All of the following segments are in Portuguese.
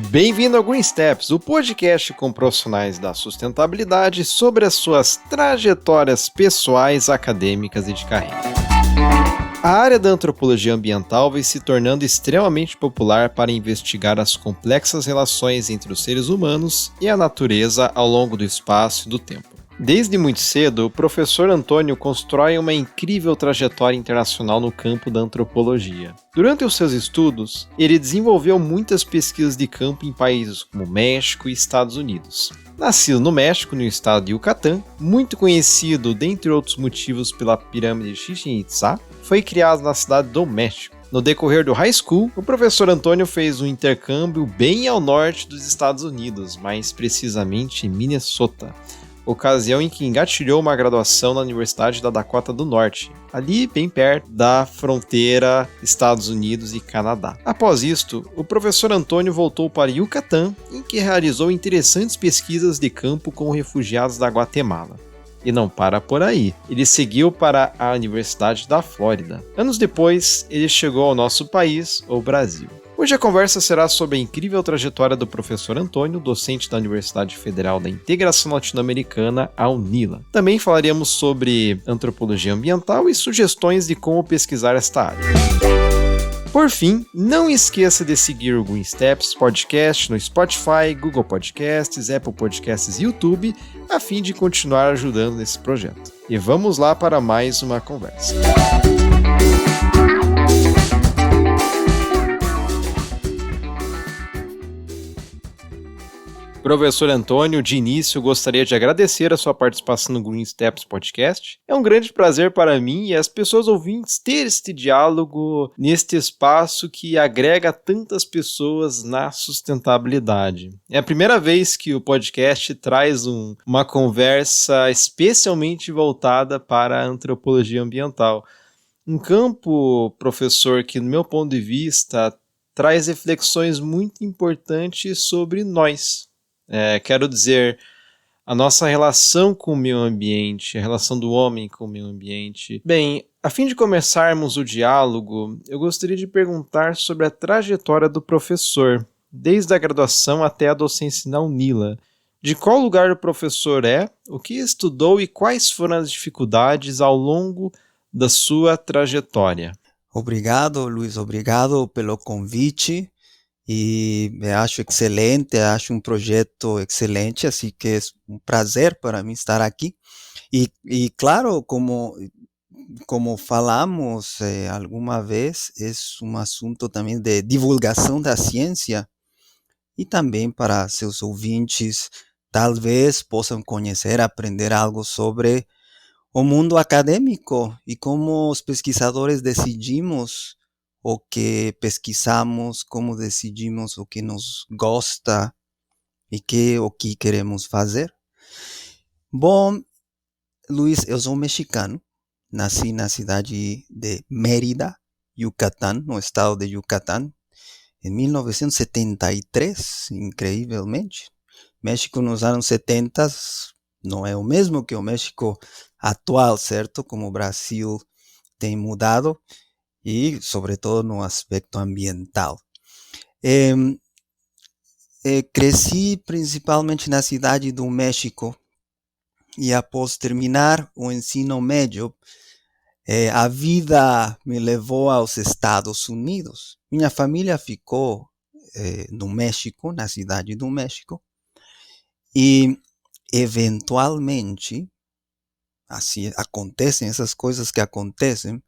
Bem-vindo ao Green Steps, o podcast com profissionais da sustentabilidade sobre as suas trajetórias pessoais, acadêmicas e de carreira. A área da antropologia ambiental vem se tornando extremamente popular para investigar as complexas relações entre os seres humanos e a natureza ao longo do espaço e do tempo. Desde muito cedo, o professor Antônio constrói uma incrível trajetória internacional no campo da antropologia. Durante os seus estudos, ele desenvolveu muitas pesquisas de campo em países como México e Estados Unidos. Nascido no México, no estado de Yucatán, muito conhecido, dentre outros motivos, pela pirâmide de Chichén Itzá, foi criado na cidade do México. No decorrer do high school, o professor Antônio fez um intercâmbio bem ao norte dos Estados Unidos, mais precisamente em Minnesota, ocasião em que engatilhou uma graduação na Universidade da Dakota do Norte, ali bem perto da fronteira Estados Unidos e Canadá. Após isto, o professor Antônio voltou para Yucatán, em que realizou interessantes pesquisas de campo com refugiados da Guatemala. E não para por aí, ele seguiu para a Universidade da Flórida. Anos depois, ele chegou ao nosso país, o Brasil. Hoje a conversa será sobre a incrível trajetória do professor Antônio, docente da Universidade Federal da Integração Latino-Americana, a UNILA. Também falaremos sobre antropologia ambiental e sugestões de como pesquisar esta área. Por fim, não esqueça de seguir o Green Steps Podcast no Spotify, Google Podcasts, Apple Podcasts e YouTube, a fim de continuar ajudando nesse projeto. E vamos lá para mais uma conversa. Professor Antônio, de início gostaria de agradecer a sua participação no Green Steps Podcast. É um grande prazer para mim e as pessoas ouvintes ter este diálogo neste espaço que agrega tantas pessoas na sustentabilidade. É a primeira vez que o podcast traz uma conversa especialmente voltada para a antropologia ambiental. Um campo, professor, que no meu ponto de vista traz reflexões muito importantes sobre nós. Quero dizer, a nossa relação com o meio ambiente, a relação do homem com o meio ambiente. Bem, a fim de começarmos o diálogo, eu gostaria de perguntar sobre a trajetória do professor, desde a graduação até a docência na UNILA. De qual lugar o professor é, o que estudou e quais foram as dificuldades ao longo da sua trajetória? Obrigado, Luiz, obrigado pelo convite. E acho excelente, acho um projeto excelente, assim que é um prazer para mim estar aqui. E claro, como falamos alguma vez, é um assunto também de divulgação da ciência e também para seus ouvintes talvez possam conhecer, aprender algo sobre o mundo acadêmico e como os pesquisadores decidimos o que pesquisamos, como decidimos o que nos gosta e o que queremos fazer. Bom, Luiz, eu sou mexicano, nasci na cidade de Mérida, Yucatán, no estado de Yucatán, em 1973, incrivelmente. México nos anos 70 não é o mesmo que o México atual, certo? Como o Brasil tem mudado. E, sobretudo, no aspecto ambiental. Cresci principalmente na cidade do México e após terminar o ensino médio, a vida me levou aos Estados Unidos. Minha família ficou no México, na cidade do México, e eventualmente, assim acontecem essas coisas que acontecem.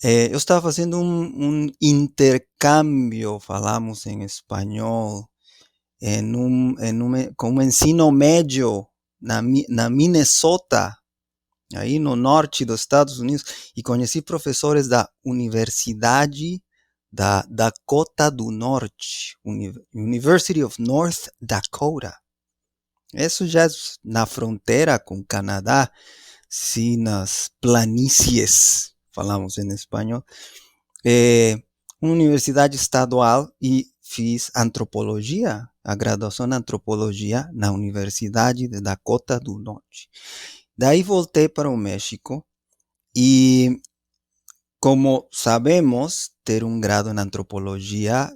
Eu estava fazendo um intercâmbio, falamos em espanhol, com um ensino médio na Minnesota, aí no norte dos Estados Unidos, e conheci professores da Universidade da Dakota do Norte, University of North Dakota. Isso já é na fronteira com o Canadá, sim, nas planícies, falamos em espanhol, uma universidade estadual, e fiz antropologia, a graduação em antropologia na Universidade de Dakota do Norte. Daí voltei para o México e como sabemos, ter um grado em antropologia,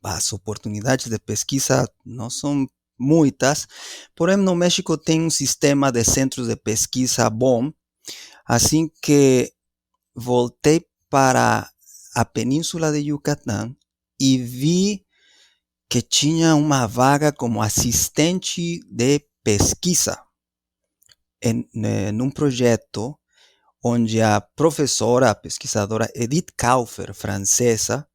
as oportunidades de pesquisa não são muitas, porém no México tem um sistema de centros de pesquisa bom, assim que voltei para a Península de Yucatán e vi que tinha uma vaga como assistente de pesquisa num projeto onde a professora, a pesquisadora Edith Kaufer, francesa,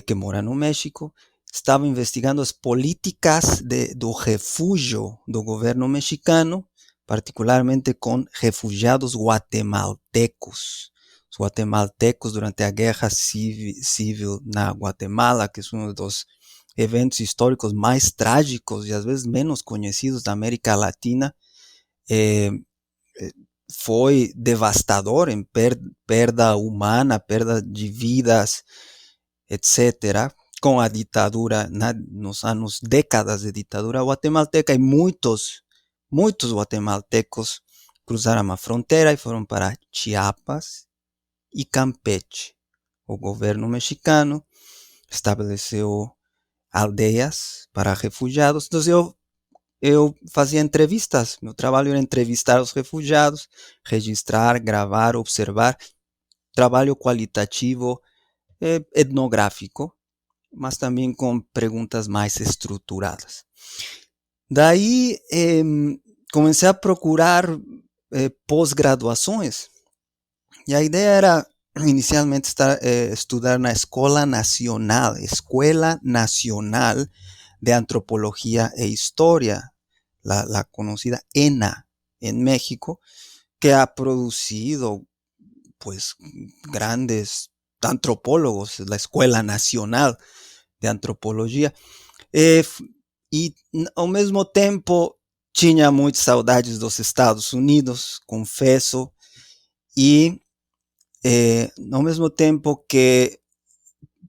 que mora no México, estava investigando as políticas do refúgio do governo mexicano, particularmente com refugiados guatemaltecos. Os guatemaltecos durante a guerra civil na Guatemala, que é um dos eventos históricos mais trágicos e às vezes menos conhecidos da América Latina, foi devastador em perda humana, perda de vidas, etc., com a ditadura, nos anos, décadas de ditadura guatemalteca, e muitos guatemaltecos cruzaram a fronteira e foram para Chiapas e Campeche. O governo mexicano estabeleceu aldeias para refugiados. Então eu fazia entrevistas. Meu trabalho era entrevistar os refugiados, registrar, gravar, observar. Trabalho qualitativo, etnográfico, mas também com perguntas mais estruturadas. Daí comecei a procurar pós-graduações, e a ideia era inicialmente estudar na Escola Nacional de Antropología e Historia, la conocida ENA en México, que ha producido pues grandes antropólogos, la Escuela Nacional de Antropologia, e ao mesmo tempo tinha muitas saudades dos Estados Unidos, confesso, e ao mesmo tempo que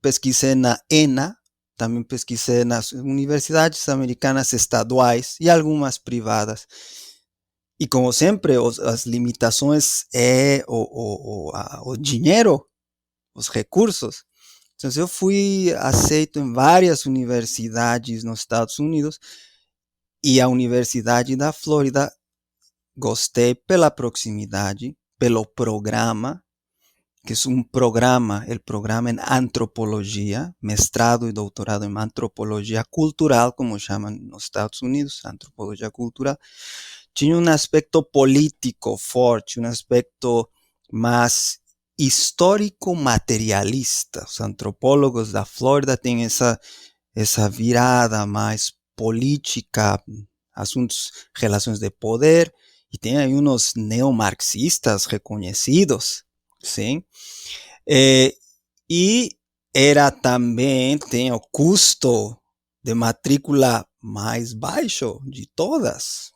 pesquisei na ENA, também pesquisei nas universidades americanas estaduais e algumas privadas. E como sempre, as limitações é o dinheiro, os recursos. Então, eu fui aceito em várias universidades nos Estados Unidos, e a Universidade da Flórida gostei pela proximidade, pelo programa, que es un programa, el programa en antropología, mestrado y doctorado en antropología cultural, como llaman en los Estados Unidos, antropología cultural. Tiene un aspecto político fuerte, un aspecto más histórico materialista. Los antropólogos de Florida tienen esa virada más política, asuntos, relaciones de poder, y tienen ahí unos neomarxistas reconocidos, ¿sí? E era também, tem o custo de matrícula mais baixo de todas.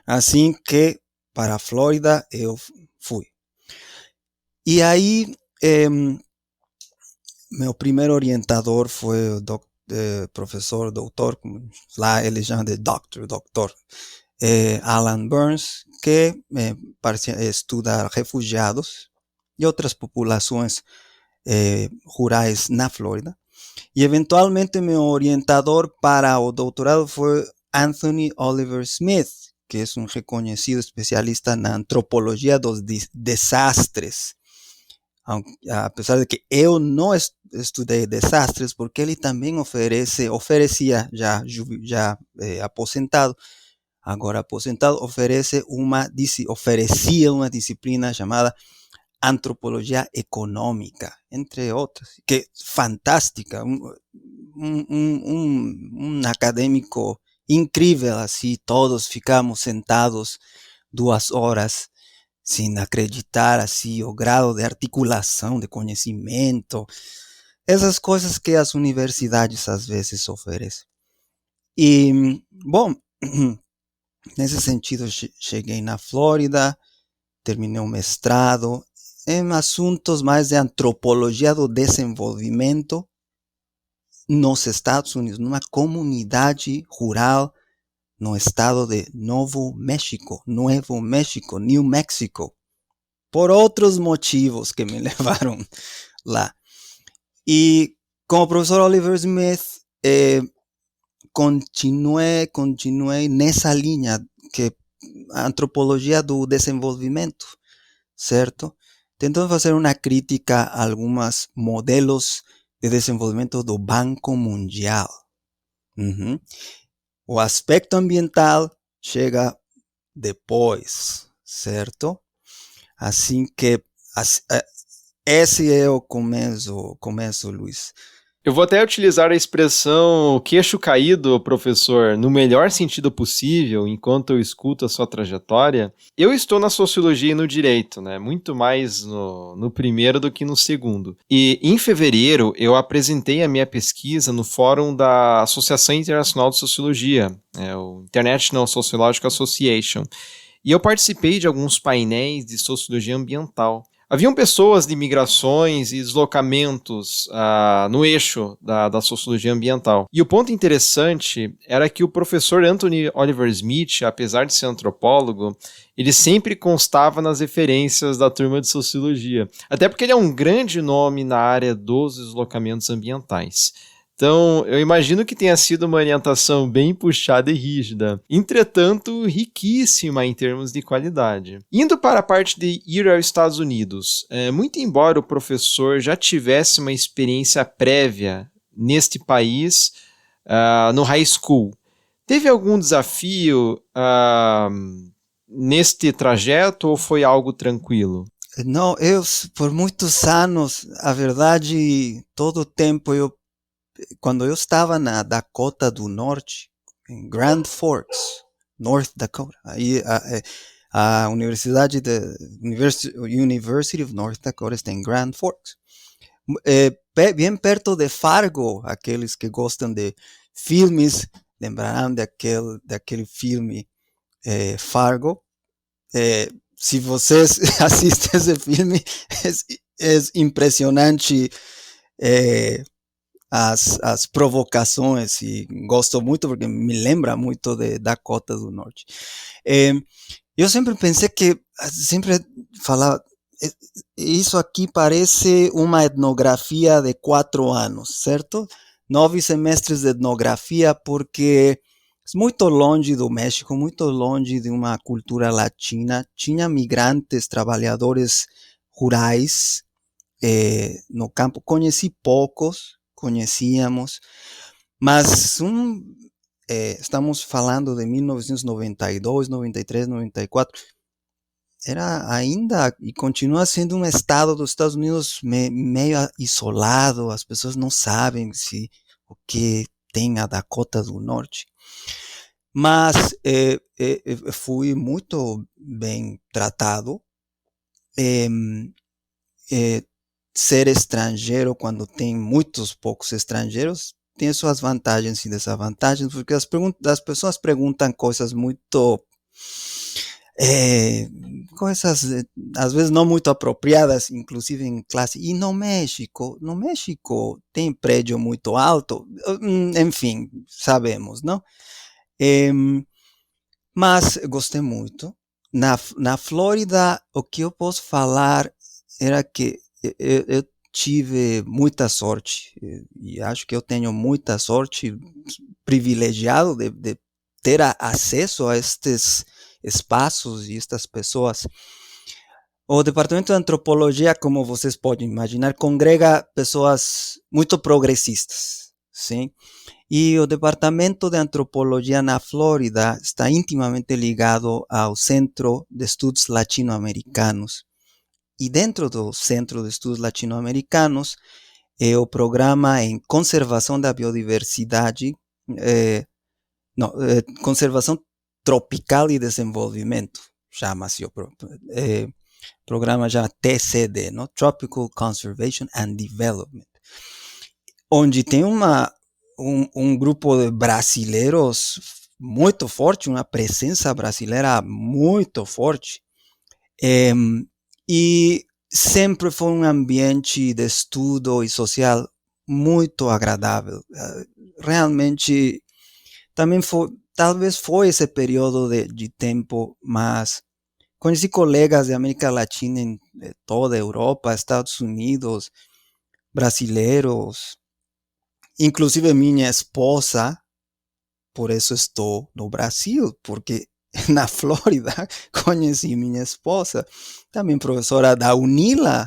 Assim que para a Flórida eu fui. E aí, meu primeiro orientador foi o professor, doutor, lá eles chamam de doutor, Alan Burns, que estuda refugiados e outras populações rurais na Flórida. E eventualmente meu orientador para o doutorado foi Anthony Oliver Smith, que é um reconhecido especialista na antropologia dos desastres. Apesar de que eu não estudei desastres, porque ele também oferecia, já aposentado, agora aposentado, oferecia uma disciplina chamada antropologia econômica, entre outras, que é fantástica, um acadêmico incrível, assim, todos ficamos sentados 2 horas, sem acreditar, assim, o grau de articulação, de conhecimento, essas coisas que as universidades às vezes oferecem. E, bom, nesse sentido, cheguei na Flórida, terminei o mestrado em assuntos mais de antropologia do desenvolvimento nos Estados Unidos, numa comunidade rural no estado de Nuevo México, New Mexico. por outros motivos que me levaram lá. E com o professor Oliver Smith, continuei nessa linha, que a antropologia do desenvolvimento, certo? Tentando fazer uma crítica a alguns modelos de desenvolvimento do Banco Mundial. Uhum. O aspecto ambiental chega depois, certo? Assim que esse é o começo, Luiz. Eu vou até utilizar a expressão queixo caído, professor, no melhor sentido possível, enquanto eu escuto a sua trajetória. Eu estou na sociologia e no direito, né? Muito mais no primeiro do que no segundo. E em fevereiro eu apresentei a minha pesquisa no fórum da Associação Internacional de Sociologia, o International Sociological Association. E eu participei de alguns painéis de sociologia ambiental. Haviam pessoas de migrações e deslocamentos no eixo da sociologia ambiental. E o ponto interessante era que o professor Anthony Oliver Smith, apesar de ser antropólogo, ele sempre constava nas referências da turma de sociologia. Até porque ele é um grande nome na área dos deslocamentos ambientais. Então, eu imagino que tenha sido uma orientação bem puxada e rígida, entretanto, riquíssima em termos de qualidade. Indo para a parte de ir aos Estados Unidos, muito embora o professor já tivesse uma experiência prévia neste país, no high school, teve algum desafio neste trajeto ou foi algo tranquilo? Não, por muitos anos, a verdade, todo o tempo quando eu estava na Dakota do Norte, em Grand Forks, North Dakota, aí a University of North Dakota está em Grand Forks, bem perto de Fargo. Aqueles que gostam de filmes lembrarão daquele filme Fargo. Se vocês assistem esse filme, é impressionante as provocações, e gosto muito porque me lembra muito de Dakota do Norte. Eu sempre pensei sempre falava, isso aqui parece uma etnografia de 4 anos, certo? 9 semestres de etnografia, porque é muito longe do México, muito longe de uma cultura latina. Tinha migrantes, trabalhadores rurais no campo. Conheci poucos, conhecíamos, mas estamos falando de 1992, 93, 94. Era ainda e continua sendo um estado dos Estados Unidos meio isolado. As pessoas não sabem o que tem a Dakota do Norte. Mas fui muito bem tratado. Ser estrangeiro, quando tem muitos poucos estrangeiros, tem suas vantagens e desvantagens, porque as pessoas perguntam coisas muito coisas às vezes não muito apropriadas, inclusive em classe. E no México tem prédio muito alto, enfim, sabemos, não? Mas gostei muito. Na Flórida, o que eu posso falar era que eu tive muita sorte, e acho que eu tenho muita sorte, privilegiado de ter acesso a estes espaços e estas pessoas. O Departamento de Antropologia, como vocês podem imaginar, congrega pessoas muito progressistas, sim? E o Departamento de Antropologia na Flórida está intimamente ligado ao Centro de Estudos Latino-Americanos. E dentro do Centro de Estudos Latino-Americanos, o programa em Conservação da Biodiversidade, Conservação Tropical e Desenvolvimento, chama-se o programa, já TCD, no? Tropical Conservation and Development, onde tem um grupo de brasileiros muito forte, uma presença brasileira muito forte, e sempre foi um ambiente de estudo e social muito agradável. Realmente, também talvez foi esse período de tempo mais conheci colegas de América Latina em toda a Europa, Estados Unidos, brasileiros, inclusive minha esposa, por isso estou no Brasil, porque na Flórida conheci minha esposa, também professora da UNILA,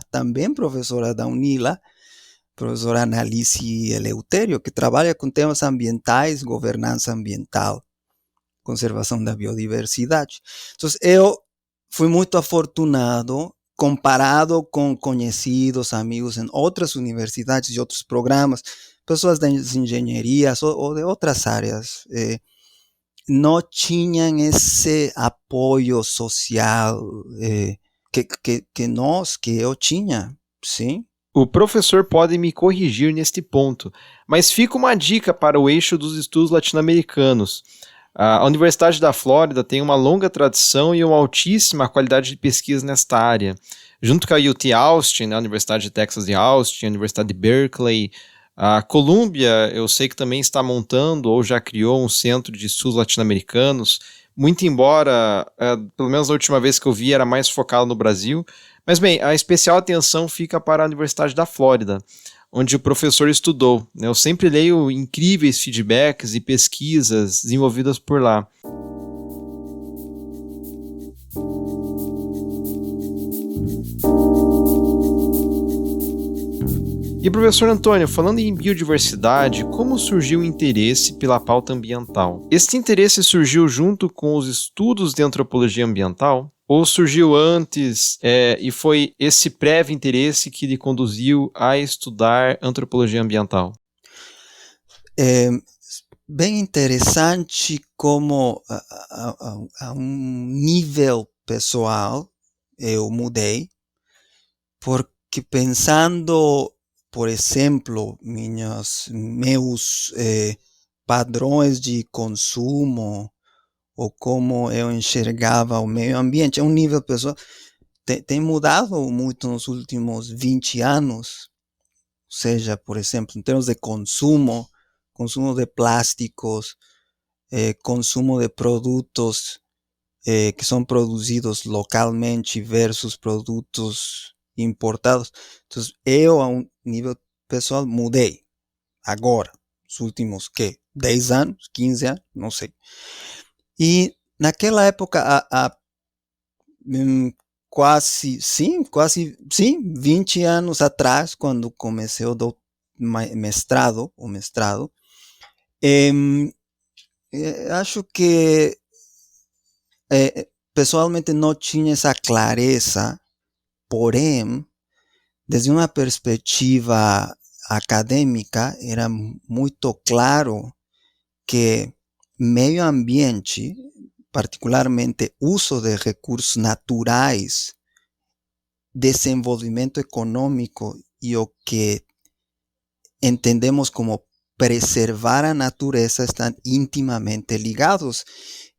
professora Analice Eleutério, que trabalha com temas ambientais, governança ambiental, conservação da biodiversidade. Então, eu fui muito afortunado comparado com conhecidos, amigos em outras universidades e outros programas, pessoas das engenharias ou de outras áreas, não tinham esse apoio social que eu tinha, sim. O professor pode me corrigir neste ponto, mas fica uma dica para o eixo dos estudos latino-americanos. A Universidade da Flórida tem uma longa tradição e uma altíssima qualidade de pesquisa nesta área. Junto com a UT Austin, né, a Universidade de Texas de Austin, a Universidade de Berkeley, a Columbia, eu sei que também está montando ou já criou um centro de estudos latino-americanos, muito embora, pelo menos a última vez que eu vi, era mais focado no Brasil. Mas bem, a especial atenção fica para a Universidade da Flórida, onde o professor estudou, né? Eu sempre leio incríveis feedbacks e pesquisas desenvolvidas por lá. E professor Antônio, falando em biodiversidade, como surgiu o interesse pela pauta ambiental? Este interesse surgiu junto com os estudos de antropologia ambiental? Ou surgiu antes e foi esse prévio interesse que lhe conduziu a estudar antropologia ambiental? É bem interessante como a um nível pessoal eu mudei, porque pensando, por exemplo, meus padrões de consumo, ou como eu enxergava o meio ambiente, a um nível pessoal, tem mudado muito nos últimos 20 anos. Ou seja, por exemplo, em termos de consumo de plásticos, consumo de produtos que são produzidos localmente versus produtos importados. Então, eu, a um nível pessoal, mudei. Agora, os últimos, 10 anos, 15 anos, não sei. E naquela época, quase 20 anos atrás, quando comecei o mestrado, acho que pessoalmente não tinha essa clareza, porém, desde uma perspectiva acadêmica, era muito claro que meio ambiente, particularmente uso de recursos naturais, desenvolvimento econômico e o que entendemos como preservar a natureza estão intimamente ligados.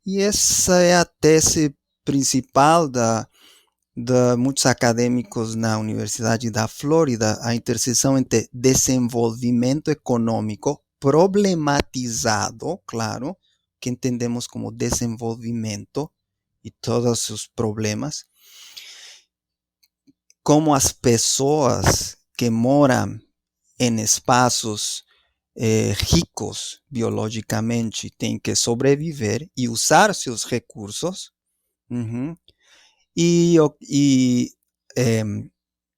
E essa é a tese principal de muitos acadêmicos na Universidade da Flórida, a interseção entre desenvolvimento econômico problematizado, claro, que entendemos como desenvolvimento e todos os problemas, como as pessoas que moram em espaços ricos biologicamente têm que sobreviver e usar seus recursos, e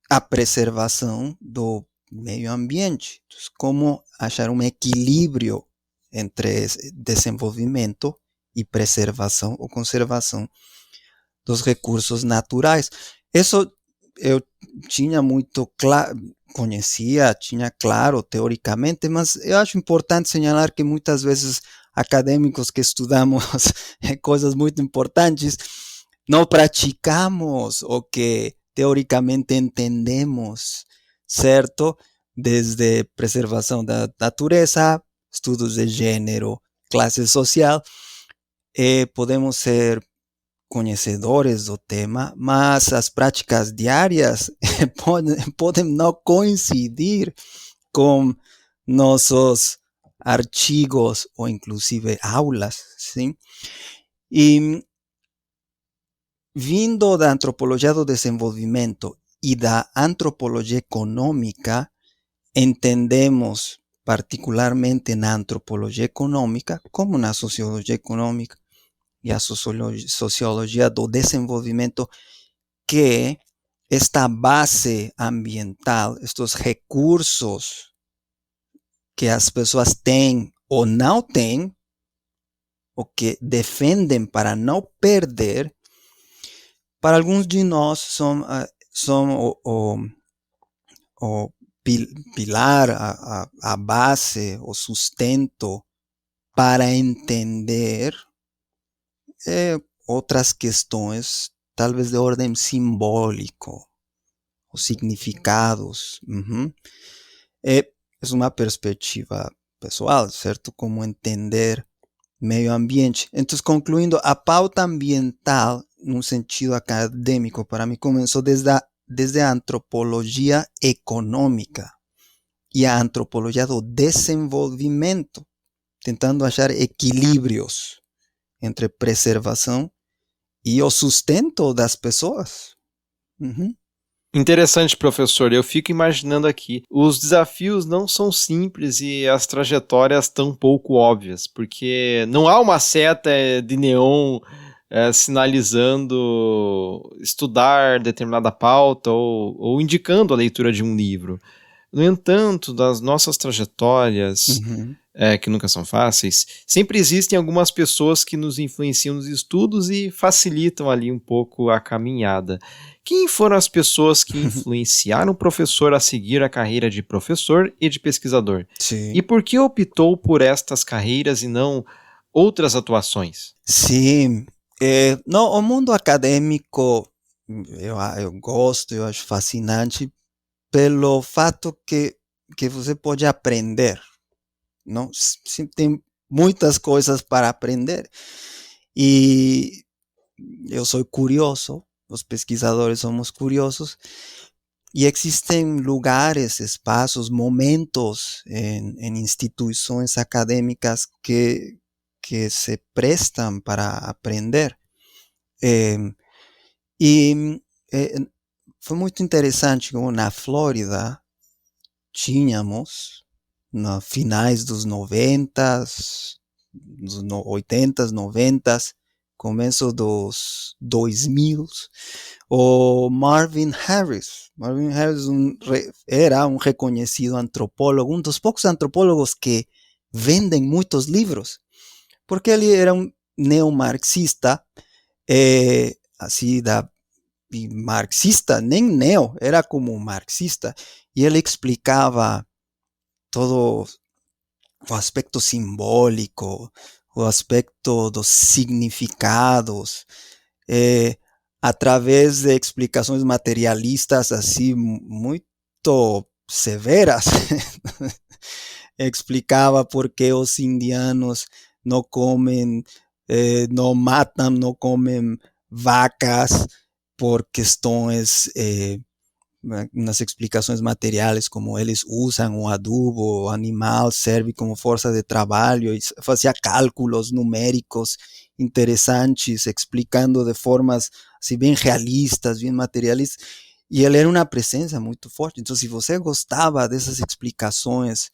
a preservação do meio ambiente. Então, como achar um equilíbrio entre desenvolvimento e preservação ou conservação dos recursos naturais. Isso eu tinha muito claro, tinha claro teoricamente, mas eu acho importante señalar que muitas vezes acadêmicos que estudamos coisas muito importantes, não praticamos o que teoricamente entendemos, certo? Desde preservação da natureza, estudos de gênero, classe social, podemos ser conhecedores do tema, mas as práticas diárias podem não coincidir com nossos artigos ou inclusive aulas, sim? E vindo da antropologia do desenvolvimento e da antropologia econômica, entendemos particularmente na antropologia econômica, como na sociologia econômica e a sociologia do desenvolvimento, que esta base ambiental, estes recursos que as pessoas têm ou não têm, o que defendem para não perder, para alguns de nós são o pilar, a base, o sustento para entender outras questões, talvez de ordem simbólico, os significados. É uma perspectiva pessoal, certo? Como entender meio ambiente. Então, concluindo, a pauta ambiental, num sentido acadêmico, para mim, começou desde a antropologia econômica e a antropologia do desenvolvimento, tentando achar equilíbrios entre preservação e o sustento das pessoas. Interessante, professor. Eu fico imaginando aqui, os desafios não são simples e as trajetórias tão pouco óbvias, porque não há uma seta de neon sinalizando estudar determinada pauta ou indicando a leitura de um livro. No entanto, das nossas trajetórias, que nunca são fáceis, sempre existem algumas pessoas que nos influenciam nos estudos e facilitam ali um pouco a caminhada. Quem foram as pessoas que influenciaram o professor a seguir a carreira de professor e de pesquisador? Sim. E por que optou por estas carreiras e não outras atuações? Sim. No, o mundo acadêmico eu gosto, eu acho fascinante pelo fato que você pode aprender. Não? Tem muitas coisas para aprender. E eu sou curioso, os pesquisadores somos curiosos, e existem lugares, espaços, momentos em instituições acadêmicas que se prestam para aprender. Foi muito interessante como na Flórida tínhamos, no finais dos 90s, dos 80s, 90s, começo dos 2000, o Marvin Harris. Marvin Harris era um reconhecido antropólogo, um dos poucos antropólogos que vendem muitos livros, porque ele era um neomarxista, assim, marxista, nem neo, era como marxista, e ele explicava todo o aspecto simbólico, o aspecto dos significados, através de explicações materialistas assim muito severas. Explicava por que os indianos não comem, não matam, não comem vacas por questões nas explicações materiais, como eles usam o adubo, o animal serve como força de trabalho, e fazia cálculos numéricos interessantes, explicando de formas assim, bem realistas, bem materialistas, e ele era uma presença muito forte. Então, se você gostava dessas explicações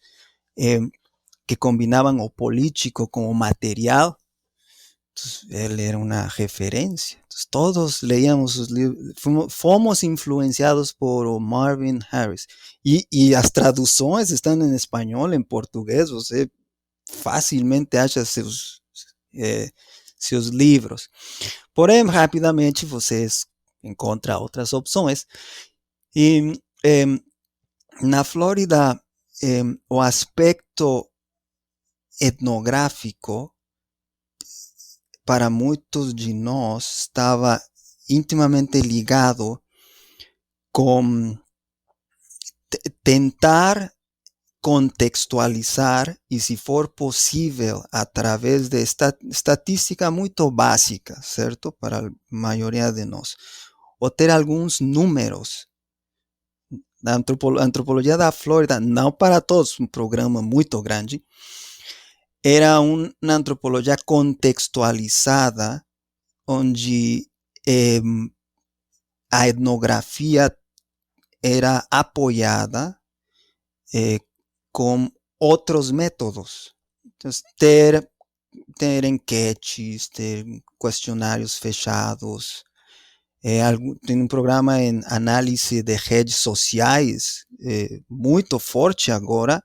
que combinavam o político com o material, ele era uma referência. Entonces, todos leíamos sus livros, fomos influenciados por Marvin Harris. E as traduções estão em espanhol, em português, você facilmente acha seus livros. Porém, rapidamente você encontra outras opções. E na Flórida, o aspecto etnográfico para muitos de nós estava intimamente ligado com tentar contextualizar e, se for possível, através de estatística muito básica, certo? Para a maioria de nós, ou ter alguns números. A antropologia da Flórida, não para todos, um programa muito grande, era uma antropologia contextualizada, onde a etnografia era apoiada com outros métodos. Então, ter enquetes, ter questionários fechados. Tem um programa em análise de redes sociais muito forte agora.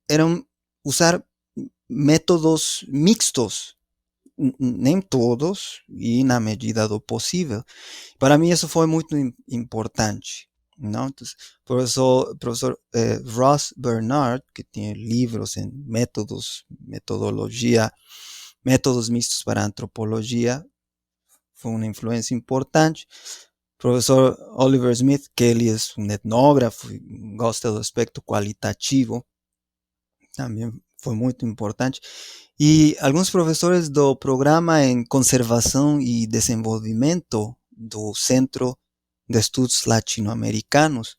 Eram usar métodos mixtos, nem todos, e na medida do possível. Para mim isso foi muito importante. Não? Então, professor Ross Bernard, que tem livros em metodologia, métodos mixtos para antropologia, foi uma influência importante. Professor Oliver Smith, que ele é um etnógrafo, gosta do aspecto qualitativo, também foi muito importante. E alguns professores do programa em conservação e desenvolvimento do Centro de Estudos Latino-Americanos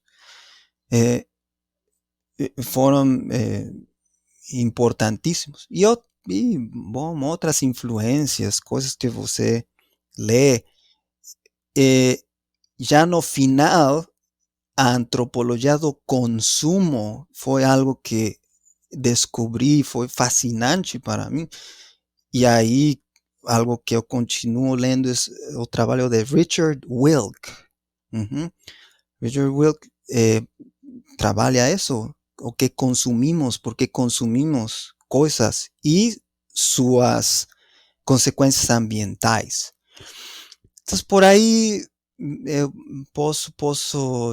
foram importantíssimos. E bom, outras influências, coisas que você lê. Já no final, a antropologia do consumo foi algo que descobri, foi fascinante para mim. E aí, algo que eu continuo lendo é o trabalho de Richard Wilk. Richard Wilk trabalha isso, o que consumimos, por que consumimos coisas e suas consequências ambientais. Então, por aí eu posso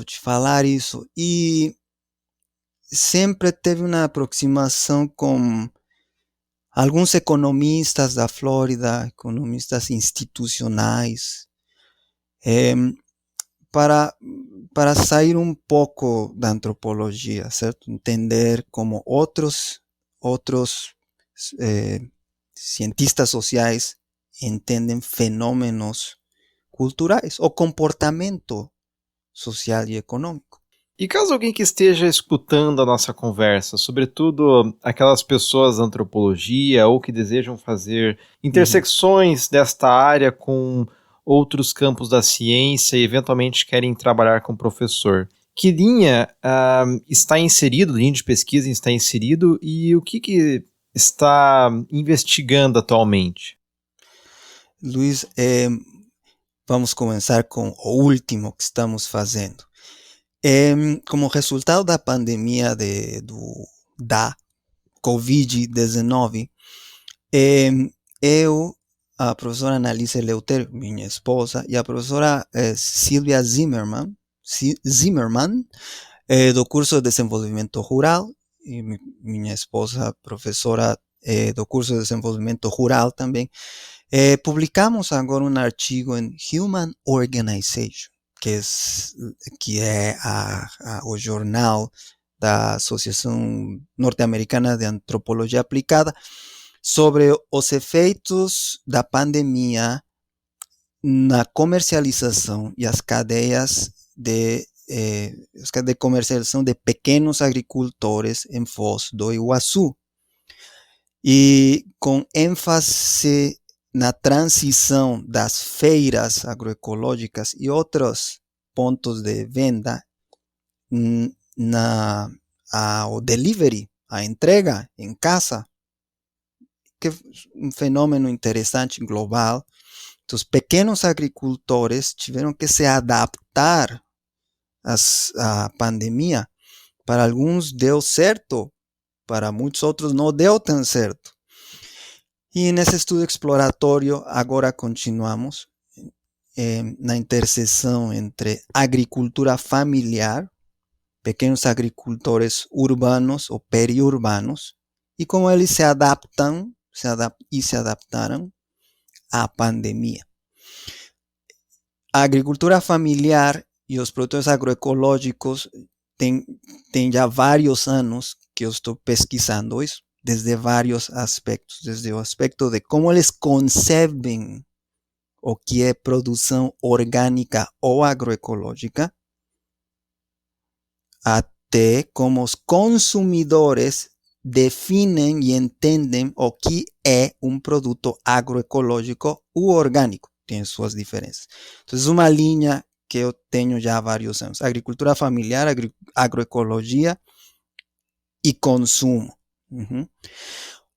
te falar isso. E sempre teve uma aproximação com alguns economistas da Flórida, economistas institucionais, para sair um pouco da antropologia, certo? Entender como outros cientistas sociais entendem fenômenos culturais, o comportamento social e econômico. E caso alguém que esteja escutando a nossa conversa, sobretudo aquelas pessoas da antropologia ou que desejam fazer intersecções desta área com outros campos da ciência e eventualmente querem trabalhar com professor, que linha está inserido, linha de pesquisa está inserido e o que está investigando atualmente? Luiz, vamos começar com o último que estamos fazendo. Como resultado da pandemia da Covid-19, eu, a professora Annalise Eleutério, minha esposa, e a professora Silvia Zimmermann, do curso de Desenvolvimento Rural, e minha esposa, professora do curso de Desenvolvimento Rural também, publicamos agora um artigo em Human Organization, que é o jornal da Associação Norte-Americana de Antropologia Aplicada, sobre os efeitos da pandemia na comercialização e as cadeias de comercialização de pequenos agricultores em Foz do Iguaçu. E com ênfase na transição das feiras agroecológicas e outros pontos de venda ao delivery, a entrega em casa, que é um fenômeno interessante global. Então, os pequenos agricultores tiveram que se adaptar à pandemia. Para alguns deu certo, para muitos outros não deu tão certo. E nesse estudo exploratório, agora continuamos na interseção entre agricultura familiar, pequenos agricultores urbanos ou periurbanos, e como eles se adaptaram à pandemia. A agricultura familiar e os produtos agroecológicos tem já vários anos que eu estou pesquisando isso, desde vários aspectos, desde o aspecto de como eles concebem o que é produção orgânica ou agroecológica, até como os consumidores definem e entendem o que é um produto agroecológico u orgânico, tem suas diferenças. Então, uma linha que eu tenho já há vários anos: agricultura familiar, agroecologia e consumo. Uhum.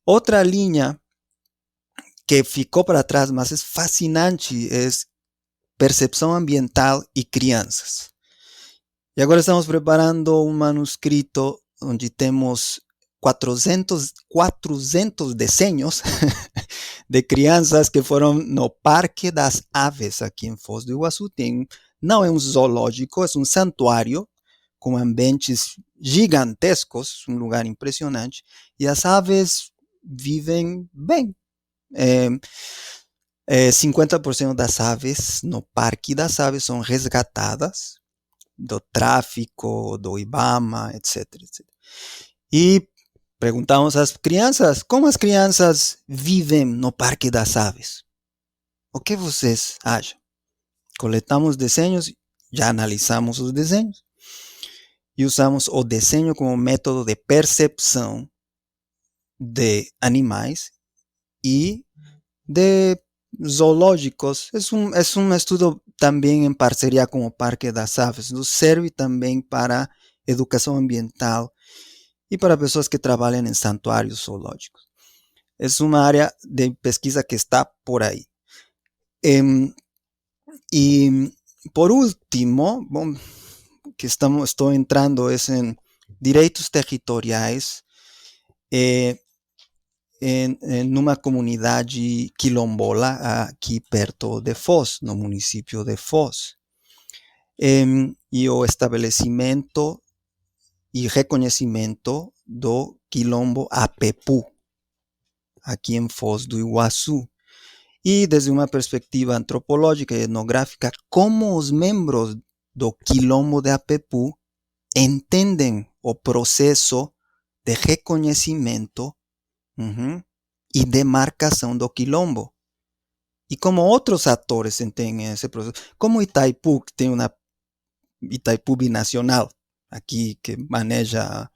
Outra linha que ficou para trás, mas é fascinante, é percepção ambiental e crianças. E agora estamos preparando um manuscrito onde temos 400 desenhos de crianças que foram no Parque das Aves aqui em Foz do Iguaçu. Não é um zoológico, é um santuário com ambientes gigantescos, um lugar impressionante, e as aves vivem bem. 50% das aves no Parque das Aves são resgatadas do tráfico, do IBAMA, etc, etc. E perguntamos às crianças, como as crianças vivem no Parque das Aves? O que vocês acham? Coletamos desenhos, já analisamos os desenhos, e usamos o desenho como método de percepção de animais e de zoológicos. É um estudo também em parceria com o Parque das Aves. Nos serve também para educação ambiental e para pessoas que trabalham em santuários zoológicos. É uma área de pesquisa que está por aí. E por último, que estou entrando em direitos territoriais em uma comunidade quilombola aqui perto de Foz, no município de Foz. E o estabelecimento e reconhecimento do quilombo Apepu, aqui em Foz do Iguaçu. E desde uma perspectiva antropológica e etnográfica, como os membros do quilombo de Apepu entendem o processo de reconhecimento e demarcação do quilombo. E como outros atores entendem esse processo, como Itaipu, que tem uma Itaipu binacional, aqui que maneja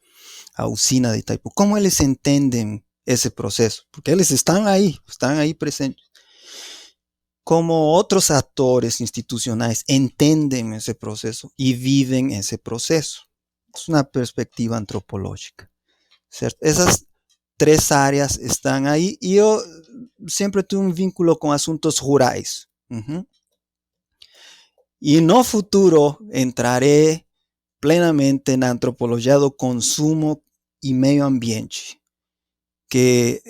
a usina de Itaipu, como eles entendem esse processo? Porque eles estão aí presentes. Como outros atores institucionais entendem esse processo e vivem esse processo. É uma perspectiva antropológica, certo? Essas 3 áreas estão aí e eu sempre tenho um vínculo com assuntos rurais. E no futuro entrarei plenamente na antropologia do consumo e meio ambiente, que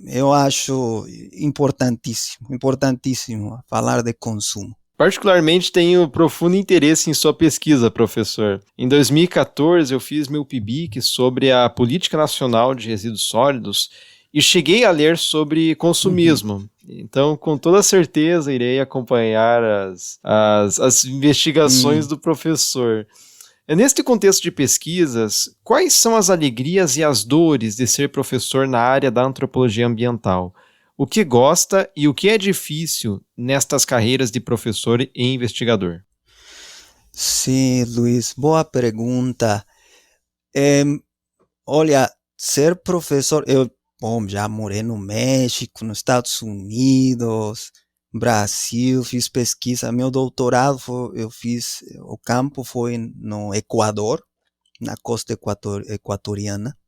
eu acho importantíssimo falar de consumo. Particularmente tenho profundo interesse em sua pesquisa, professor. Em 2014 eu fiz meu PIBIC sobre a Política Nacional de Resíduos Sólidos e cheguei a ler sobre consumismo. Então, com toda certeza, irei acompanhar as investigações do professor. Neste contexto de pesquisas, quais são as alegrias e as dores de ser professor na área da antropologia ambiental? O que gosta e o que é difícil nestas carreiras de professor e investigador? Sim, Luiz, boa pergunta. Olha, ser professor, eu já morei no México, nos Estados Unidos, Brasil, fiz pesquisa. Meu doutorado o campo foi no Equador, na costa equatoriana.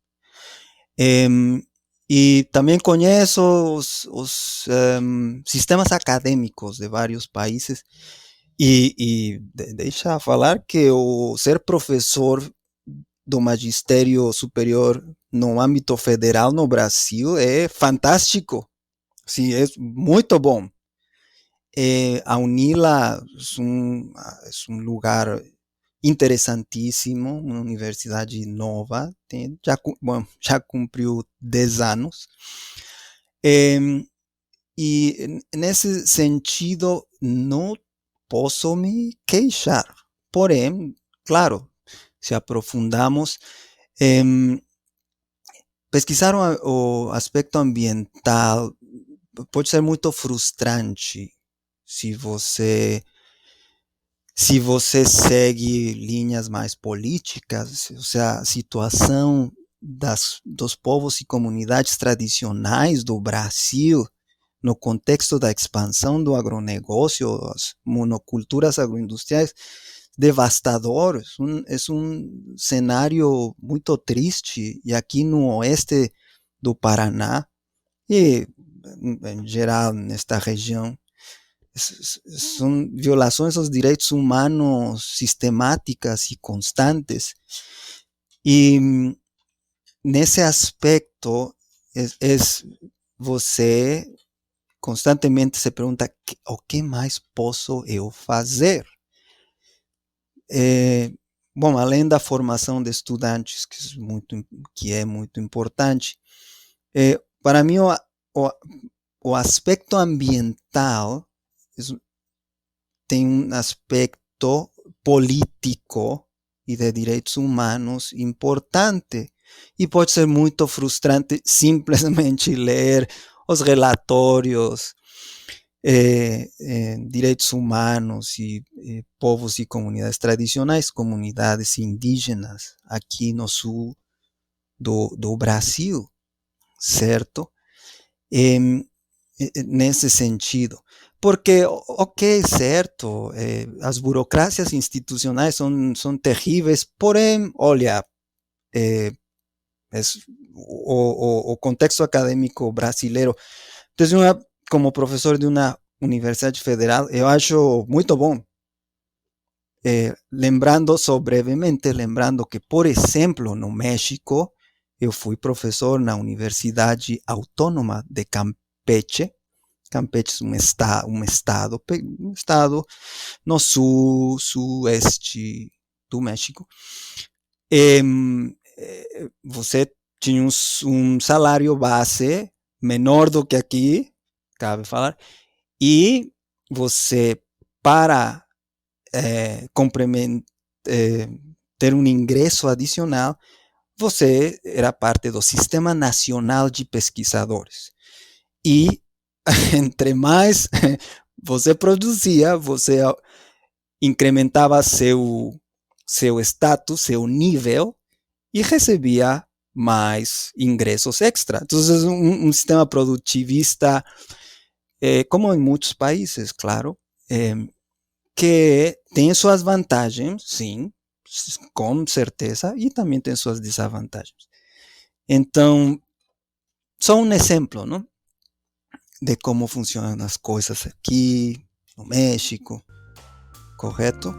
E também conheço os sistemas acadêmicos de vários países. E deixa falar que o ser professor do magistério superior no âmbito federal no Brasil é fantástico. Sim, é muito bom. A UNILA é um lugar interessantíssimo, uma universidade nova, já cumpriu 10 anos. E nesse sentido, não posso me queixar. Porém, claro, se aprofundamos, pesquisar o aspecto ambiental pode ser muito frustrante se você segue linhas mais políticas, ou seja, a situação dos povos e comunidades tradicionais do Brasil no contexto da expansão do agronegócio, as monoculturas agroindustriais, devastador. É um cenário muito triste. E aqui no oeste do Paraná, e em geral nesta região, são violações aos direitos humanos sistemáticas e constantes. E nesse aspecto, você constantemente se pergunta: o que mais posso eu fazer? Bom, além da formação de estudantes, que é muito importante, para mim o aspecto ambiental tem um aspecto político e de direitos humanos importante. E pode ser muito frustrante simplesmente ler os relatórios direitos humanos e povos e comunidades tradicionais, comunidades indígenas aqui no sul do Brasil, certo? Nesse sentido. Porque, ok, certo, as burocracias institucionais são terríveis, porém, olha, o contexto acadêmico brasileiro. Então, como professor de uma universidade federal, eu acho muito bom. Lembrando que, por exemplo, no México, eu fui professor na Universidade Autônoma de Campeche. Campeche é um estado no sueste do México. Você tinha um salário base menor do que aqui, cabe falar, e você, para ter um ingresso adicional, você era parte do Sistema Nacional de Pesquisadores. E entre mais você produzia, você incrementava seu status, seu nível, e recebia mais ingressos extra. Então, é um sistema produtivista, como em muitos países, claro, que tem suas vantagens, sim, com certeza, e também tem suas desvantagens. Então, só um exemplo, não? De como funcionam as coisas aqui no México, correto?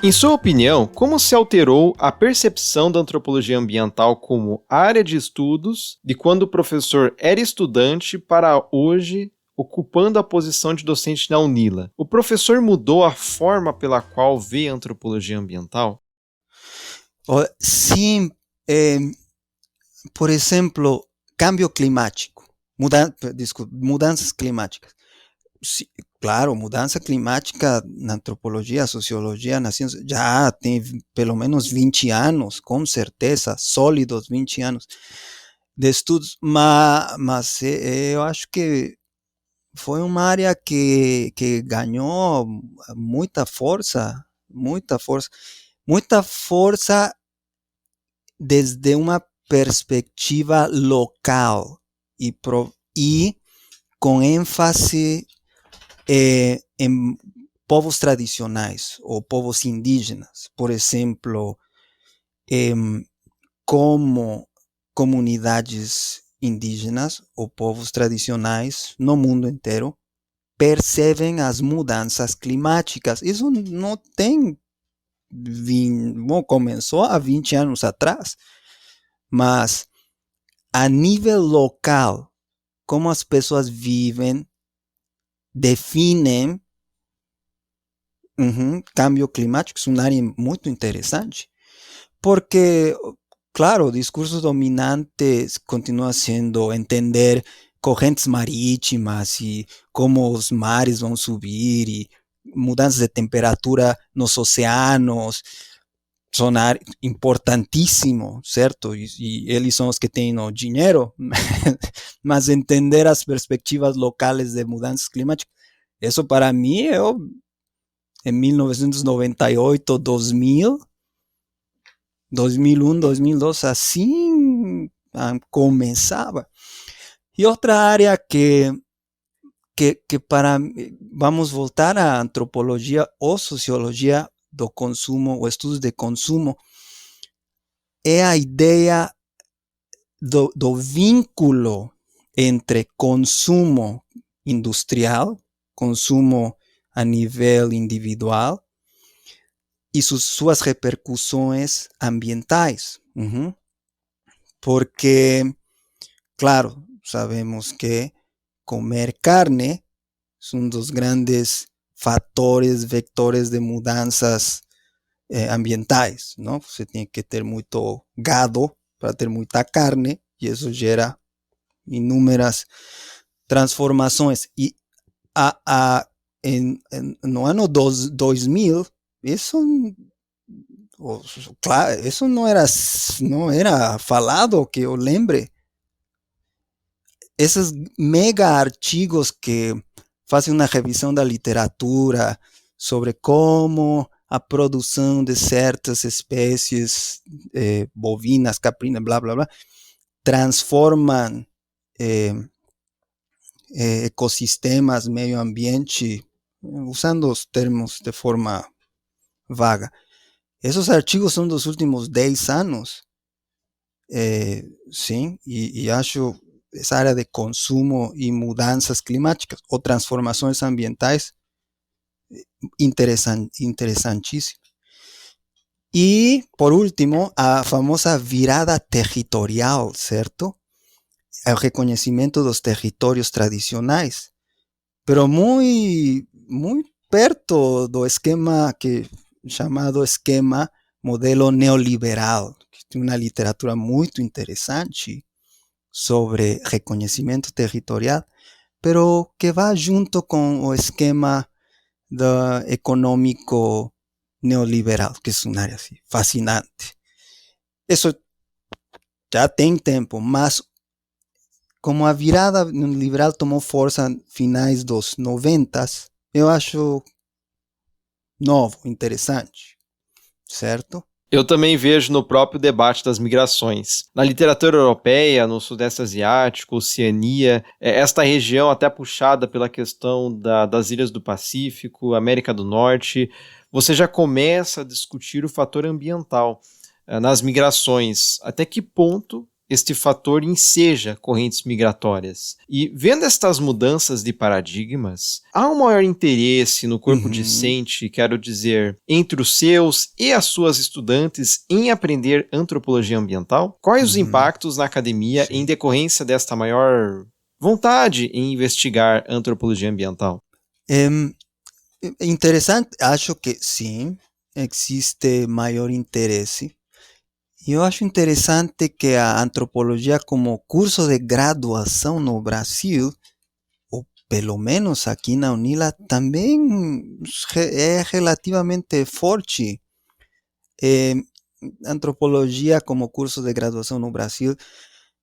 Em sua opinião, como se alterou a percepção da antropologia ambiental como área de estudos de quando o professor era estudante para hoje ocupando a posição de docente na UNILA? O professor mudou a forma pela qual vê a antropologia ambiental? Sim, por exemplo, cambio climático, mudanças climáticas. Sim, claro, mudança climática na antropologia, sociologia, na ciência, já tem pelo menos 20 anos, com certeza, sólidos 20 anos de estudos, mas eu acho que foi uma área que ganhou muita força desde uma perspectiva local e com ênfase em povos tradicionais ou povos indígenas. Por exemplo, como comunidades indígenas ou povos tradicionais no mundo inteiro percebem as mudanças climáticas. Isso não tem começou há 20 anos atrás, mas a nível local, como as pessoas vivem, definem cambio climático, é uma área muito interessante, porque, claro, o discurso dominante continua sendo entender correntes marítimas e como os mares vão subir e mudanças de temperatura nos oceanos são importantíssimo, certo? E eles são os que têm o dinheiro, mas entender as perspectivas locais de mudanças climáticas, isso para mim em 1998, 2000, 2001, 2002, assim começava. E outra área que para, vamos voltar à antropologia ou sociologia do consumo, ou estudos de consumo, é a ideia do vínculo entre consumo industrial, consumo a nível individual e suas repercussões ambientais. Uhum. Porque, claro, sabemos que comer carne es um dos grandes fatores, vectores de mudanças ambientais, não? Você tem que ter muito gado para ter muita carne e isso gera inúmeras transformações. E no ano 2000, isso, claro, isso não era falado, que eu lembre. Esses mega artigos que fazem uma revisão da literatura sobre como a produção de certas espécies bovinas, caprinas, blá, blá, blá, transformam ecossistemas, meio ambiente, usando os termos de forma vaga. Esses artigos são dos últimos 10 anos, sim, e acho essa área de consumo e mudanças climáticas ou transformações ambientais interessantíssimo. E, por último, a famosa virada territorial, certo? O reconhecimento dos territórios tradicionais, pero muito perto do esquema chamado esquema modelo neoliberal, que tem uma literatura muito interessante sobre reconhecimento territorial, pero que vai junto com o esquema econômico neoliberal, que é uma área assim, fascinante. Isso já tem tempo, mas como a virada neoliberal tomou força finais dos 90, eu acho novo, interessante, certo? Eu também vejo no próprio debate das migrações. Na literatura europeia, no Sudeste Asiático, Oceania, esta região até puxada pela questão das ilhas do Pacífico, América do Norte, você já começa a discutir o fator ambiental nas migrações. Até que ponto este fator enseja correntes migratórias? E vendo estas mudanças de paradigmas, há um maior interesse no corpo discente, quero dizer, entre os seus e as suas estudantes em aprender antropologia ambiental? Quais os impactos na academia em decorrência desta maior vontade em investigar antropologia ambiental? Interessante, acho que sim, existe maior interesse. E eu acho interessante que a antropologia como curso de graduação no Brasil, ou pelo menos aqui na UNILA, também é relativamente forte. Antropologia como curso de graduação no Brasil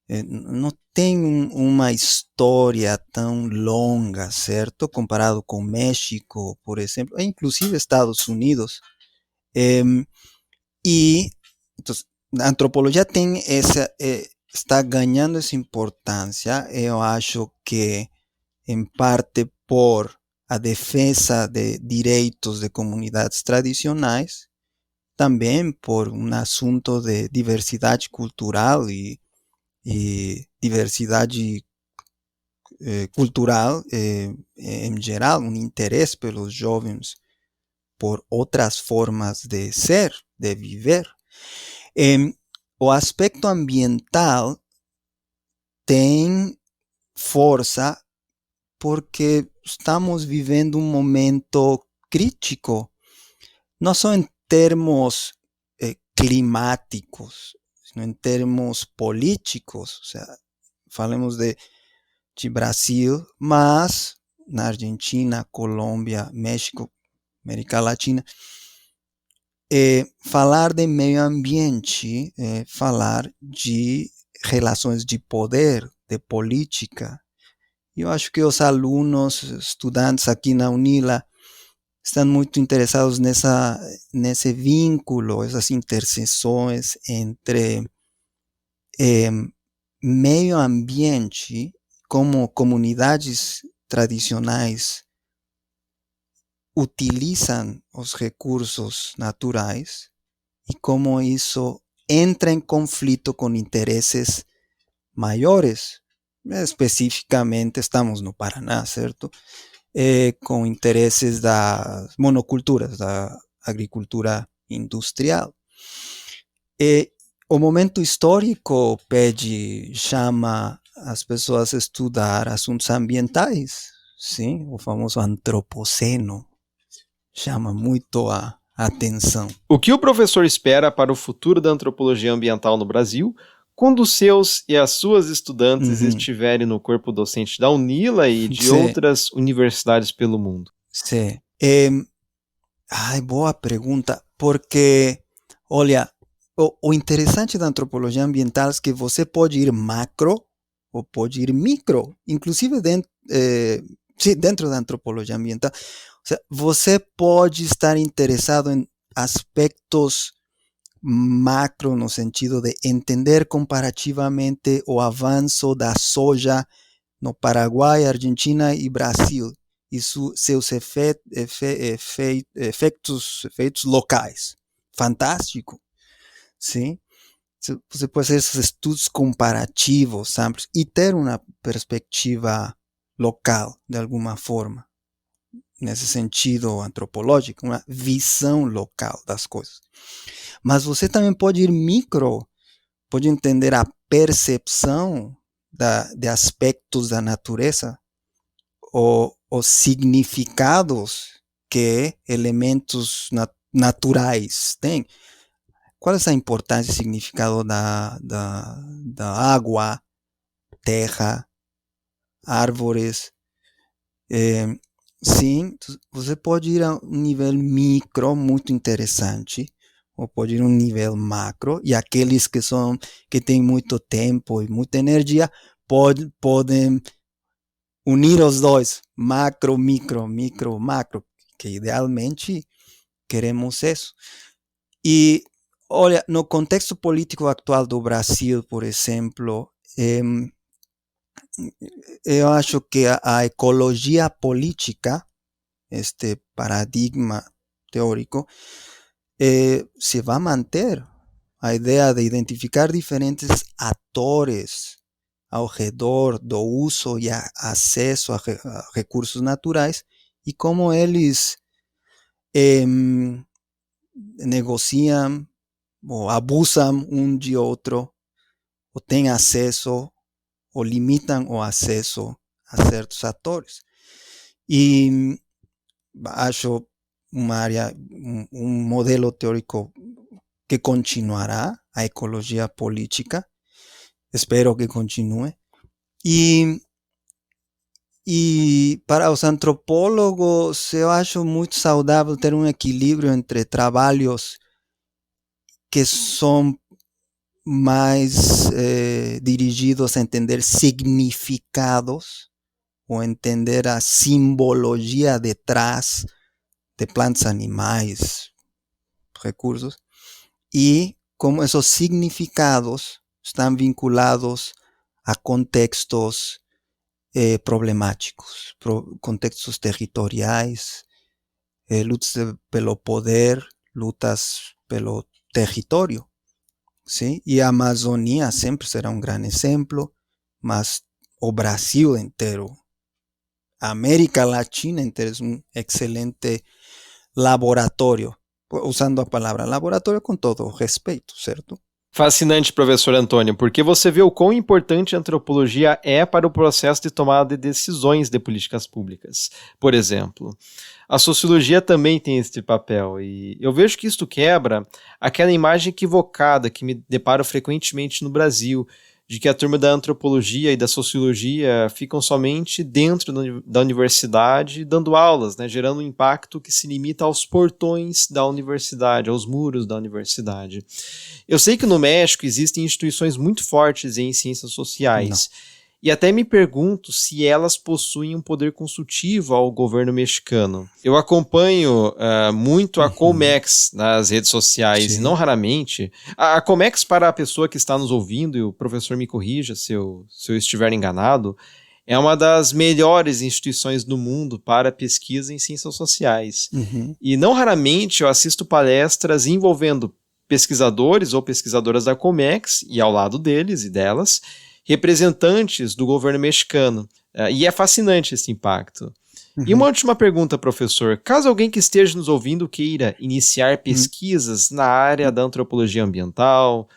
não tem uma história tão longa, certo? Comparado com México, por exemplo, e inclusive Estados Unidos. E então, a antropologia tem está ganhando essa importância, eu acho que em parte por a defesa de direitos de comunidades tradicionais, também por um assunto de diversidade cultural e diversidade cultural em geral, um interesse pelos jovens por outras formas de ser, de viver. O aspecto ambiental tem força porque estamos vivendo um momento crítico, não só em termos climáticos, sino em termos políticos. Ou seja, falamos de Brasil, mas na Argentina, Colômbia, México, América Latina, falar de meio ambiente, falar de relações de poder, de política. Eu acho que os alunos, estudantes aqui na UNILA, estão muito interessados nesse vínculo, essas interseções entre meio ambiente, como comunidades tradicionais utilizam os recursos naturais e como isso entra em conflito com interesses maiores. Especificamente, estamos no Paraná, certo? Com interesses das monoculturas, da agricultura industrial. O momento histórico chama as pessoas a estudar assuntos ambientais, sim? O famoso antropoceno chama muito a atenção. O que o professor espera para o futuro da antropologia ambiental no Brasil, quando os seus e as suas estudantes estiverem no corpo docente da UNILA e de outras universidades pelo mundo? Sim. Boa pergunta, porque, olha, o interessante da antropologia ambiental é que você pode ir macro ou pode ir micro, inclusive dentro da antropologia ambiental. Ou seja, você pode estar interessado em aspectos macro no sentido de entender comparativamente o avanço da soja no Paraguai, Argentina e Brasil e seus efeitos locais. Fantástico, sim? Você pode fazer esses estudos comparativos, amplos, e ter uma perspectiva local, de alguma forma, nesse sentido antropológico, uma visão local das coisas. Mas você também pode ir micro, pode entender a percepção de aspectos da natureza, os significados que elementos naturais têm. Qual é a importância e significado da água, terra, árvores? Sim, você pode ir a um nível micro muito interessante, ou pode ir a um nível macro, e aqueles que têm muito tempo e muita energia podem unir os dois, macro, micro, micro, macro, que idealmente queremos isso. E, olha, no contexto político atual do Brasil, por exemplo, eu acho que a ecologia política, este paradigma teórico, se vai manter. A ideia de identificar diferentes atores ao redor do uso e acesso a recursos naturais e como eles negociam ou abusam um de outro, ou têm acesso, ou limitam o acesso a certos atores. E acho uma área, um modelo teórico que continuará, a ecologia política. Espero que continue. E para os antropólogos, eu acho muito saudável ter um equilíbrio entre trabalhos que são mais dirigidos a entender significados ou entender a simbologia detrás de plantas, animais, recursos, e como esses significados estão vinculados a contextos problemáticos, contextos territoriais, lutas pelo poder, lutas pelo território. Sim? E a Amazônia sempre será um grande exemplo, mas o Brasil inteiro, a América Latina inteira é um excelente laboratório, usando a palavra laboratório com todo o respeito, certo? Fascinante, professor Antônio, porque você vê o quão importante a antropologia é para o processo de tomada de decisões de políticas públicas. Por exemplo, a sociologia também tem esse papel, e eu vejo que isto quebra aquela imagem equivocada que me deparo frequentemente no Brasil, de que a turma da antropologia e da sociologia ficam somente dentro da universidade dando aulas, né, gerando um impacto que se limita aos portões da universidade, aos muros da universidade. Eu sei que no México existem instituições muito fortes em ciências sociais. e até me pergunto se elas possuem um poder consultivo ao governo mexicano. Eu acompanho muito a Comex nas redes sociais, e não raramente. A Comex, para a pessoa que está nos ouvindo, e o professor me corrija se eu estiver enganado, é uma das melhores instituições do mundo para pesquisa em ciências sociais. E não raramente eu assisto palestras envolvendo pesquisadores ou pesquisadoras da Comex, e ao lado deles e delas, representantes do governo mexicano. E é fascinante esse impacto. E uma última pergunta, professor. Caso alguém que esteja nos ouvindo queira iniciar pesquisas na área da antropologia ambiental,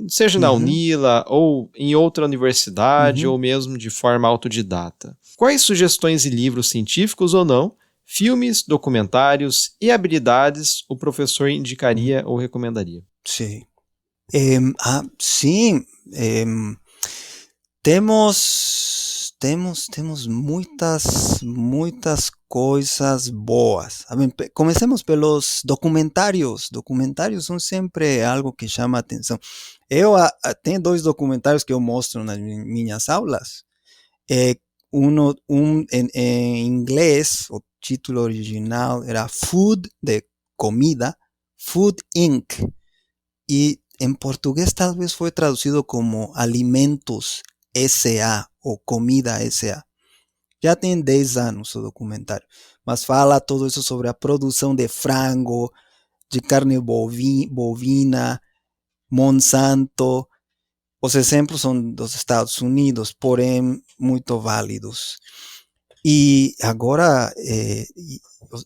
seja na UNILA ou em outra universidade ou mesmo de forma autodidata, quais sugestões e livros científicos ou não, filmes, documentários e habilidades o professor indicaria ou recomendaria? Sim. Sim. Temos muitas coisas boas. Comecemos pelos documentários. Documentários são sempre algo que chama a atenção. Eu tenho 2 documentários que eu mostro nas minhas aulas. Um em inglês, o título original era Food, de comida, Food Inc. E em português talvez foi traduzido como Alimentos S.A. ou Comida S.A. Já tem 10 anos o documentário, mas fala tudo isso sobre a produção de frango, de carne bovina, Monsanto. Os exemplos são dos Estados Unidos, porém muito válidos. E agora,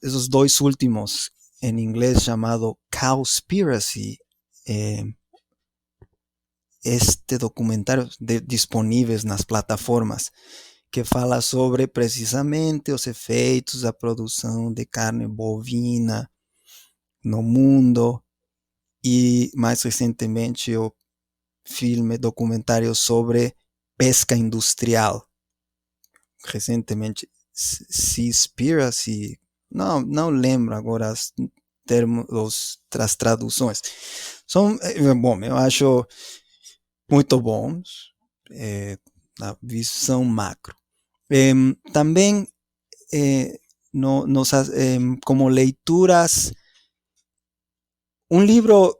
esses 2 últimos, em inglês chamado Cowspiracy, este documentário disponíveis nas plataformas, que fala sobre precisamente os efeitos da produção de carne bovina no mundo, e mais recentemente o documentário sobre pesca industrial. Recentemente, Seaspiracy, não lembro agora os termos, as traduções. São, bom, eu acho muito bons, na visão macro. Também, como leituras, um livro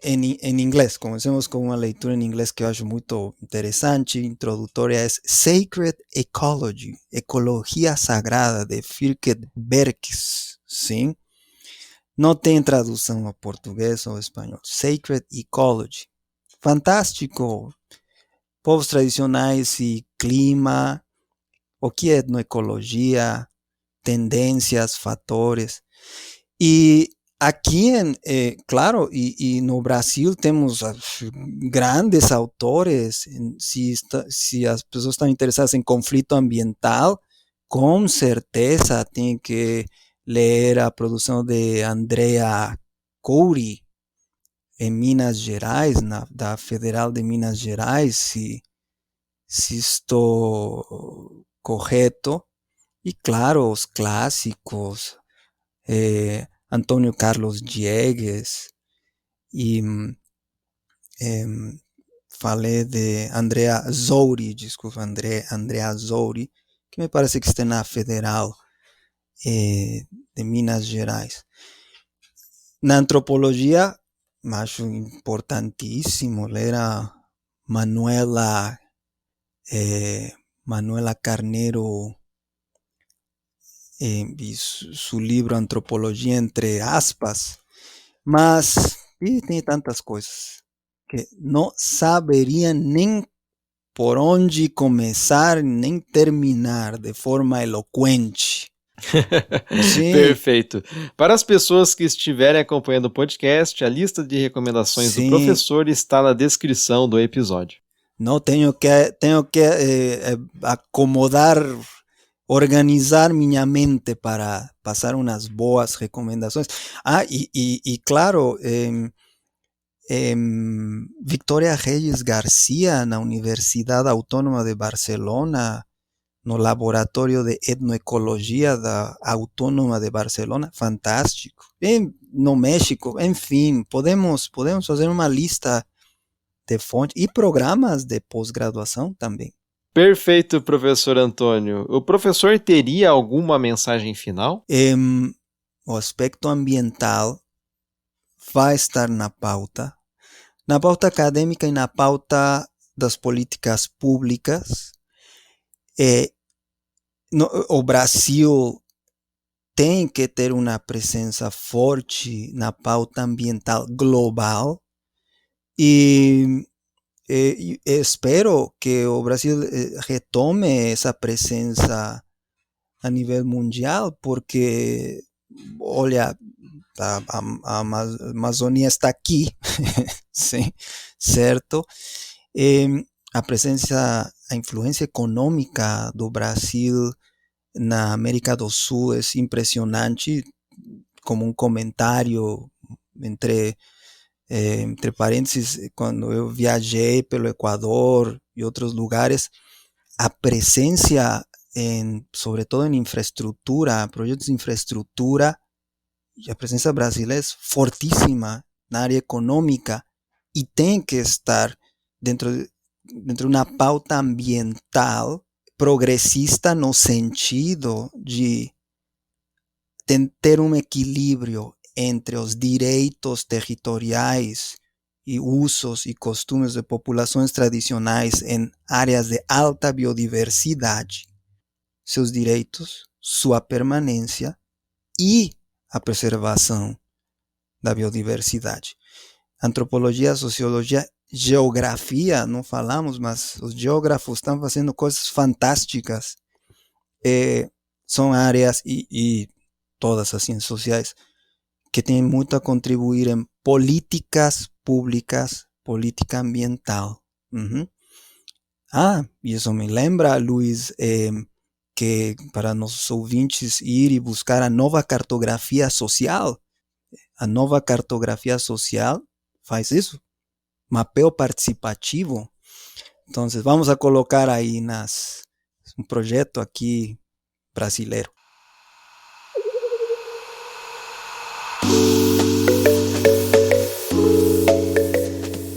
em inglês, comecemos com uma leitura em inglês que eu acho muito interessante, introdutória, é Sacred Ecology, Ecologia Sagrada, de Fylke Berkes, sim? Não tem tradução a português ou espanhol. Sacred Ecology. Fantástico. Povos tradicionais e clima, o que é etnoecologia, tendências, fatores. E aqui, claro, e no Brasil temos grandes autores. Se as pessoas estão interessadas em conflito ambiental, com certeza tem que ler a produção de Andrea Couri, em Minas Gerais, da Federal de Minas Gerais, se estou correto. E claro, os clássicos, Antônio Carlos Diegues, e falei de Andrea Zouri, que me parece que está na Federal de Minas Gerais. Na antropologia, acho importantíssimo ler a Manuela Carneiro, e su livro Antropologia entre aspas, mas tem tantas coisas que não saberia nem por onde começar nem terminar de forma eloquente. Perfeito. Para as pessoas que estiverem acompanhando o podcast, a lista de recomendações do professor está na descrição do episódio. Não tenho que acomodar, organizar minha mente para passar umas boas recomendações. E claro, Victoria Reyes Garcia, na Universidade Autônoma de Barcelona, no Laboratório de Etnoecologia da Autônoma de Barcelona, fantástico. No México, enfim, podemos fazer uma lista de fontes e programas de pós-graduação também. Perfeito, professor Antônio. O professor teria alguma mensagem final? O aspecto ambiental vai estar na pauta acadêmica e na pauta das políticas públicas. O Brasil tem que ter uma presença forte na pauta ambiental global e espero que o Brasil retome essa presença a nível mundial, porque, olha, a Amazônia está aqui, sim, certo? A influência econômica do Brasil na América do Sul é impressionante, como um comentário entre parênteses, quando eu viajei pelo Equador e outros lugares, a presença, sobretudo em infraestrutura, projetos de infraestrutura, a presença brasileira é fortíssima na área econômica e tem que estar dentro de uma pauta ambiental progressista no sentido de ter um equilíbrio entre os direitos territoriais e usos e costumes de populações tradicionais em áreas de alta biodiversidade, seus direitos, sua permanência e a preservação da biodiversidade. Antropologia, sociologia, geografia, não falamos, mas os geógrafos estão fazendo coisas fantásticas. São áreas e todas as ciências sociais que têm muito a contribuir em políticas públicas, política ambiental. E isso me lembra, Luiz, que para nossos ouvintes ir e buscar a nova cartografia social. A nova cartografia social faz isso, mapeio participativo. Então, vamos a colocar aí um projeto aqui brasileiro.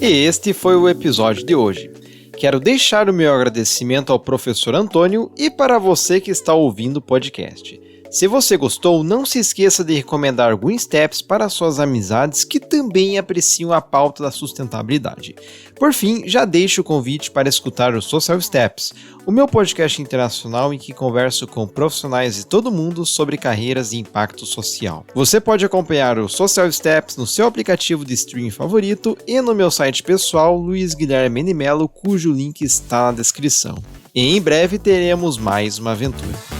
E este foi o episódio de hoje. Quero deixar o meu agradecimento ao professor Antônio e para você que está ouvindo o podcast. Se você gostou, não se esqueça de recomendar Green Steps para suas amizades que também apreciam a pauta da sustentabilidade. Por fim, já deixo o convite para escutar o Social Steps, o meu podcast internacional em que converso com profissionais de todo mundo sobre carreiras e impacto social. Você pode acompanhar o Social Steps no seu aplicativo de streaming favorito e no meu site pessoal, Luiz Guilherme Menimelo, cujo link está na descrição. E em breve teremos mais uma aventura.